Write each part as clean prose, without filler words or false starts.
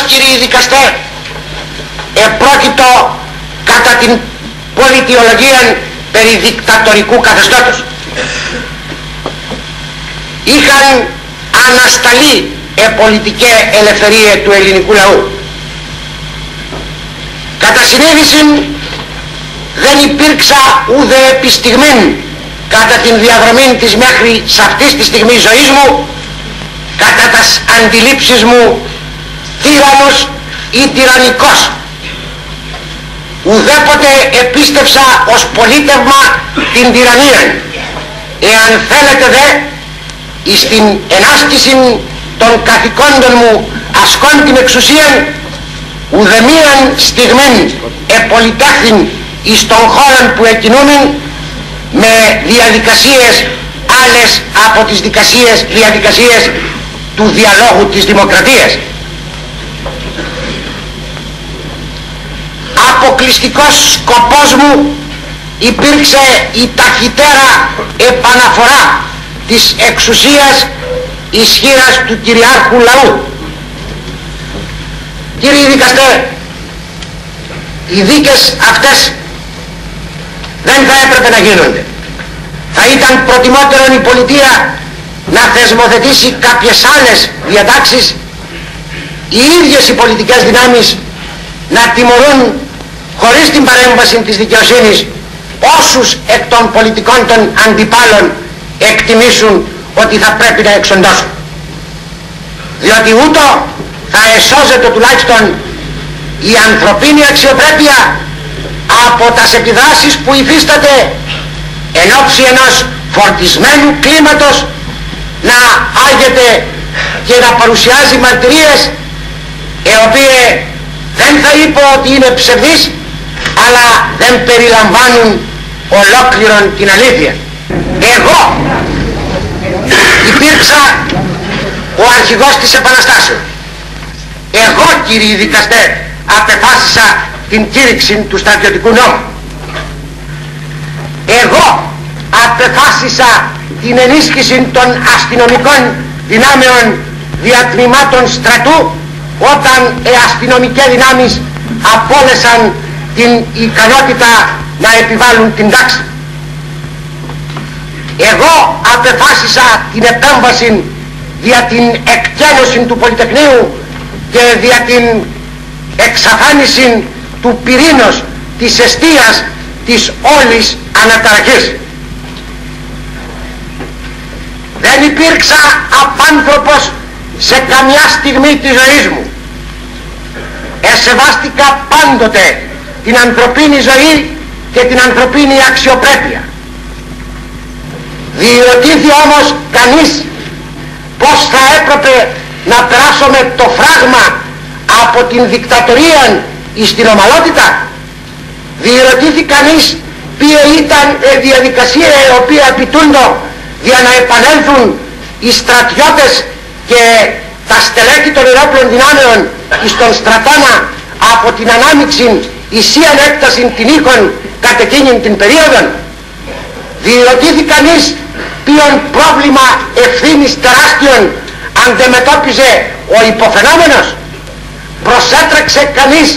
κύριοι δικαστέ, επρόκειτο κατά την πολιτιολογία περί δικτατορικού καθεστώτος. Είχαν ανασταλεί πολιτική ελευθερία του ελληνικού λαού. Κατά συνείδηση δεν υπήρξα ούτε επιστιγμένη κατά την διαδρομή της μέχρι σε αυτής τη στιγμή ζωής μου, κατά τας αντιλήψεις μου τύραννος ή τυραννικός. Ουδέποτε επίστεψα ως πολίτευμα την τυραννία. Εάν θέλετε δε, εις την ενάσκηση των καθηκόντων μου ασκών την εξουσία, ουδεμίαν στιγμήν επολιτάχθην εις των χώρων που εκκινούμεν με διαδικασίες άλλες από τις διαδικασίες του διαλόγου της δημοκρατίας. Αποκλειστικός σκοπός μου υπήρξε η ταχυτέρα επαναφορά της εξουσίας ισχύρας του κυριάρχου λαού. Κύριοι δικαστέ, οι δίκες αυτές δεν θα έπρεπε να γίνονται. Θα ήταν προτιμότερο η πολιτεία να θεσμοθετήσει κάποιες άλλες διατάξεις, οι ίδιες οι πολιτικές δυνάμεις να τιμωρούν χωρίς την παρέμβαση της δικαιοσύνης όσους εκ των πολιτικών των αντιπάλων εκτιμήσουν ότι θα πρέπει να εξοντώσουν. Διότι ούτω θα εσώζεται τουλάχιστον η ανθρωπίνη αξιοπρέπεια από τας επιδράσεις που υφίσταται εν ώψη ενός φορτισμένου κλίματος να άγεται και να παρουσιάζει μαρτυρίες οι οποίες δεν θα είπω ότι είναι ψευδείς, αλλά δεν περιλαμβάνουν ολόκληρον την αλήθεια. Εγώ υπήρξα ο αρχηγός της Επαναστάσεως. Εγώ, κύριοι δικαστέ, απεφάσισα την κήρυξη του στρατιωτικού νόμου. Εγώ απεφάσισα την ενίσχυση των αστυνομικών δυνάμεων διατμήματων στρατού όταν οι αστυνομικές δυνάμεις απόλεσαν την ικανότητα να επιβάλλουν την τάξη. Εγώ απεφάσισα την επέμβαση δια την εκτέλεση του Πολυτεχνείου και δια την εξαφάνιση του πυρήνος της εστίας της όλης αναταραχής. Δεν υπήρξα απάνθρωπος σε καμιά στιγμή της ζωής μου. Εσεβάστηκα πάντοτε την ανθρωπίνη ζωή και την ανθρωπίνη αξιοπρέπεια. Διερωτήθη όμως κανείς πως θα έπρεπε να περάσουμε το φράγμα από την δικτατορία εις την ομαλότητα. Διερωτήθη κανείς ποια ήταν η διαδικασία η οποία επιτούντο για να επανέλθουν οι στρατιώτες και τα στελέχη των ενόπλων δυνάμεων εις τον στρατάνα από την ανάμειξη ισίαν έκταση την οίκων κατ' εκείνην την περίοδο. Διερωτήθη κανείς ποιον πρόβλημα ευθύνης τεράστιων αντιμετώπιζε ο υποφαινόμενος. Προσέτρεξε κανείς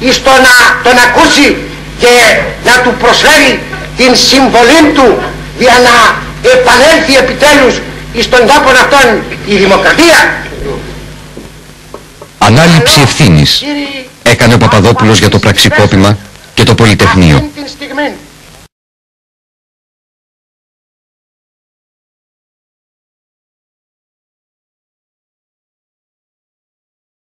εις το να τον ακούσει και να του προσφέρει την συμβολή του για να επανέλθει επιτέλους εις τον τόπο αυτόν η δημοκρατία. Ανάληψη ευθύνης έκανε ο Παπαδόπουλος για το πραξικόπημα και το Πολυτεχνείο.